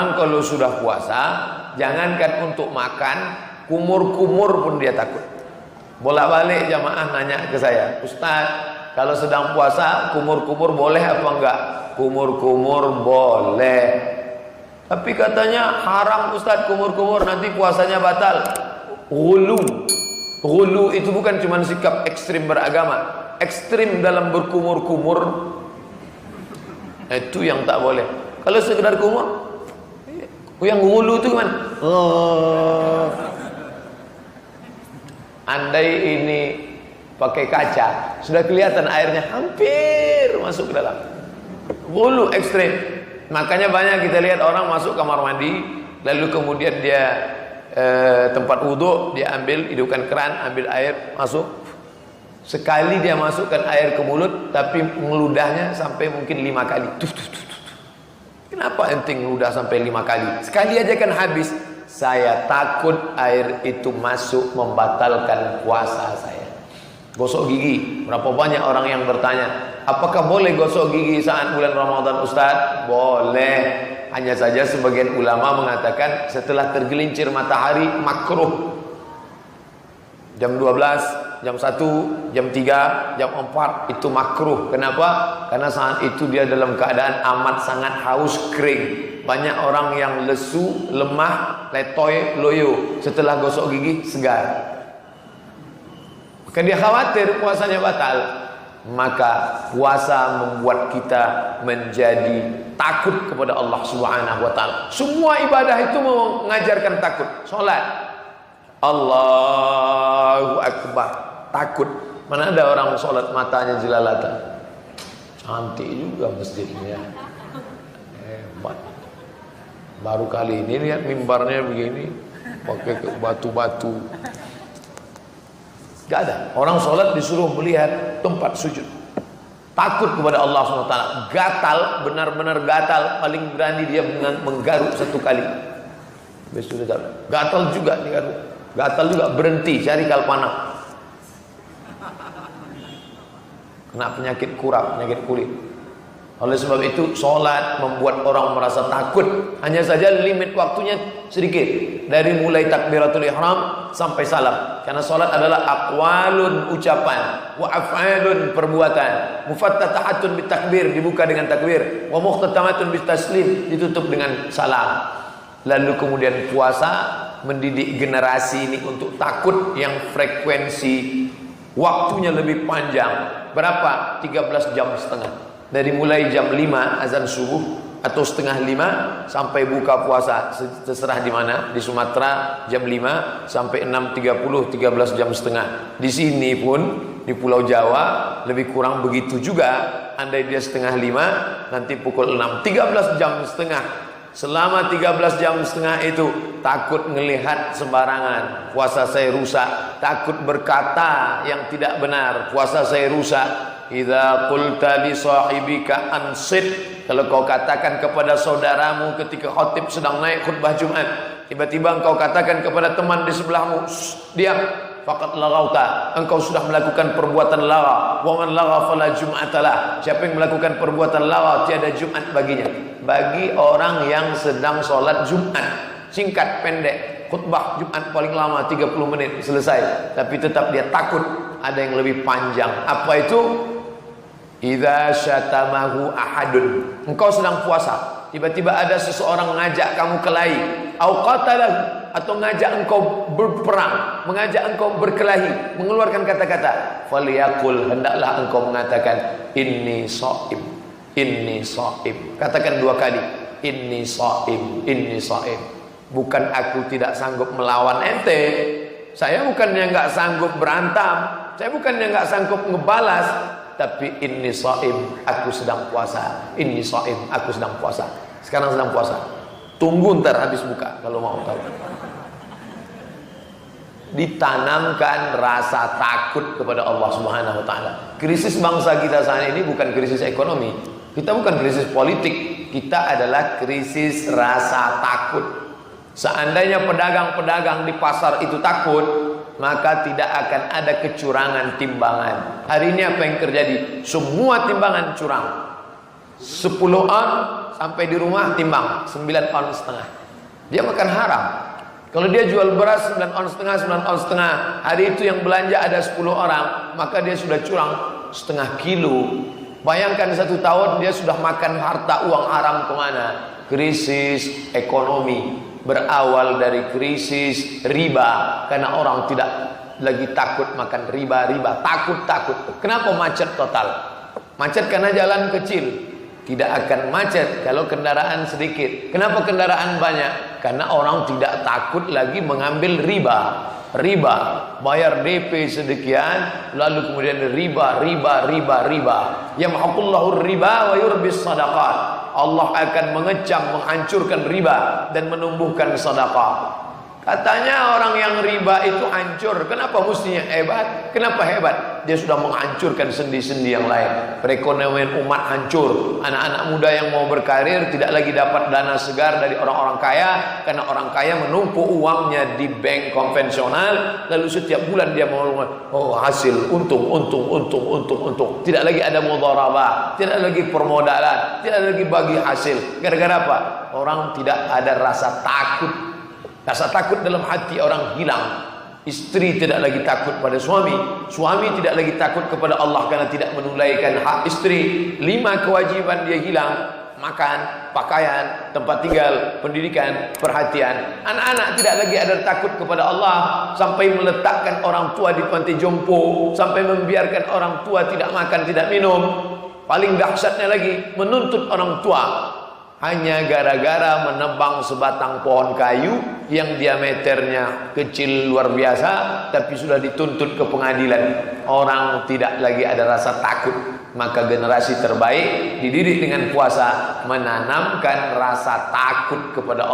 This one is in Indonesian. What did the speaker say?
Orang kalau sudah puasa, jangankan untuk makan, kumur-kumur pun dia takut. Bolak-balik jamaah nanya ke saya, Ustaz, kalau sedang puasa, kumur-kumur boleh apa enggak? Kumur-kumur boleh. Tapi katanya haram Ustaz kumur-kumur, nanti puasanya batal. Ghulu. Ghulu itu bukan cuma sikap ekstrim beragama, ekstrim dalam berkumur-kumur. Itu yang tak boleh. Kalau sekedar kumur, yang ghulu itu kan, andai ini pakai kaca, sudah kelihatan airnya hampir masuk ke dalam. Ghulu ekstrim. Makanya banyak kita lihat orang masuk kamar mandi, lalu kemudian dia tempat wudhu, dia ambil, hidupkan keran, ambil air, masuk. Sekali dia masukkan air ke mulut, tapi ngeludahnya sampai mungkin 5 kali. Kenapa ente ngeludah sampai 5 kali? Sekali aja kan habis. Saya takut air itu masuk membatalkan puasa saya. Gosok gigi. Berapa banyak orang yang bertanya, apakah boleh gosok gigi saat bulan Ramadan Ustaz? Boleh. Hanya saja sebagian ulama mengatakan setelah tergelincir matahari makruh. Jam 12, jam 1, jam 3, jam 4 itu makruh. Kenapa? Karena saat itu dia dalam keadaan amat sangat haus, kering. Banyak orang yang lesu, lemah, letoy, loyo. Setelah gosok gigi segar. Maka dia khawatir puasanya batal. Maka puasa membuat kita menjadi takut kepada Allah Subhanahu wa taala. Semua ibadah itu mengajarkan takut. Salat, Allahu Akbar, takut. Mana ada orang sholat matanya jelalatan. Cantik juga masjidnya, hebat. Baru kali ini lihat mimbarnya begini, pakai batu-batu. Gak ada. Orang sholat disuruh melihat tempat sujud. Takut kepada Allah SWT. Gatal, benar-benar gatal. Paling berani dia menggaruk 1 kali. Gatal juga nih garuk. Gatal juga, berhenti, cari kalpana. Kena penyakit kurap, penyakit kulit. Oleh sebab itu, sholat membuat orang merasa takut. Hanya saja limit waktunya sedikit. Dari mulai takbiratul ihram sampai salam. Karena sholat adalah aqwalun ucapan, wa af'alun perbuatan. Mufattatahatun bitakbir, dibuka dengan takbir. Wa mukhtatamatun bitaslim, ditutup dengan salam. Lalu kemudian puasa mendidik generasi ini untuk takut yang frekuensi waktunya lebih panjang. Berapa? 13 jam setengah. Dari mulai jam 5 azan subuh atau setengah 5 sampai buka puasa, terserah di mana. Di Sumatera jam 5 sampai 6.30, 13 jam setengah. Di sini pun di Pulau Jawa lebih kurang begitu juga. Andai dia setengah 5, nanti pukul 6, 13 jam setengah. Selama 13 jam setengah itu takut ngelihat sembarangan, puasa saya rusak. Takut berkata yang tidak benar, puasa saya rusak. Idza qulta li sahibika ansit, kalau kau katakan kepada saudaramu ketika khatib sedang naik khutbah Jumat, tiba-tiba engkau katakan kepada teman di sebelahmu, diam, faqad laghauta, engkau sudah melakukan perbuatan lagha. Wa man lagha fala jum'atalah, siapa yang melakukan perbuatan lagha tiada Jumat baginya. Bagi orang yang sedang sholat Jumat, singkat pendek, khutbah Jumat paling lama 30 menit selesai, tapi tetap dia takut ada yang lebih panjang. Apa itu? Idza syatamahu ahadun, engkau sedang puasa, tiba-tiba ada seseorang mengajak kamu kelahi, au qatalahu, atau ngajak engkau berperang, mengajak engkau berkelahi, mengeluarkan kata-kata, falyaqul, hendaklah engkau mengatakan inni shaim, inni shaim. Katakan 2 kali, inni shaim, inni shaim. Bukan aku tidak sanggup melawan ente, saya bukannya nggak sanggup berantem, saya bukannya nggak sanggup ngebalas, tapi inni shaim, aku sedang puasa. Inni shaim, aku sedang puasa. Sekarang sedang puasa. Tunggu ntar habis buka kalau mau tahu. Ditanamkan rasa takut kepada Allah Subhanahu wa taala. Krisis bangsa kita saat ini bukan krisis ekonomi. Kita bukan krisis politik. Kita adalah krisis rasa takut. Seandainya pedagang-pedagang di pasar itu takut, maka tidak akan ada kecurangan timbangan. Hari ini apa yang terjadi? Semua timbangan curang. 10 on sampai di rumah timbang 9,5 on. Dia makan haram. Kalau dia jual beras 9,5 on, hari itu yang belanja ada 10 orang, maka dia sudah curang setengah kilo. Bayangkan 1 tahun dia sudah makan harta uang haram kemana? Krisis ekonomi berawal dari krisis riba, karena orang tidak lagi takut makan riba. Takut. Kenapa macet total? Macet karena jalan kecil. Tidak akan macet kalau kendaraan sedikit. Kenapa kendaraan banyak? Karena orang tidak takut lagi mengambil riba. Bayar DP sedekian, lalu kemudian riba. Yamhaqullahu riba wa yurbis sadaqat. Allah akan mengecam, menghancurkan riba dan menumbuhkan sedekah. Katanya orang yang riba itu hancur. Kenapa mestinya hebat? Kenapa hebat? Dia sudah menghancurkan sendi-sendi yang lain. Perekonomian umat hancur. Anak-anak muda yang mau berkarir tidak lagi dapat dana segar dari orang-orang kaya, karena orang kaya menumpuk uangnya di bank konvensional, lalu setiap bulan dia mau hasil untung. Tidak lagi ada mudharabah, tidak lagi permodalan, tidak lagi bagi hasil. Gara-gara apa? Orang tidak ada rasa takut. Rasa takut dalam hati orang hilang. Istri tidak lagi takut pada suami. Suami tidak lagi takut kepada Allah karena tidak menunaikan hak istri. 5 kewajiban dia hilang. Makan, pakaian, tempat tinggal, pendidikan, perhatian. Anak-anak tidak lagi ada takut kepada Allah, sampai meletakkan orang tua di panti jompo, sampai membiarkan orang tua tidak makan, tidak minum. Paling dahsyatnya lagi, menuntut orang tua hanya gara-gara menebang sebatang pohon kayu yang diameternya kecil luar biasa, tapi sudah dituntut ke pengadilan. Orang tidak lagi ada rasa takut. Maka generasi terbaik dididik dengan puasa menanamkan rasa takut kepada Allah.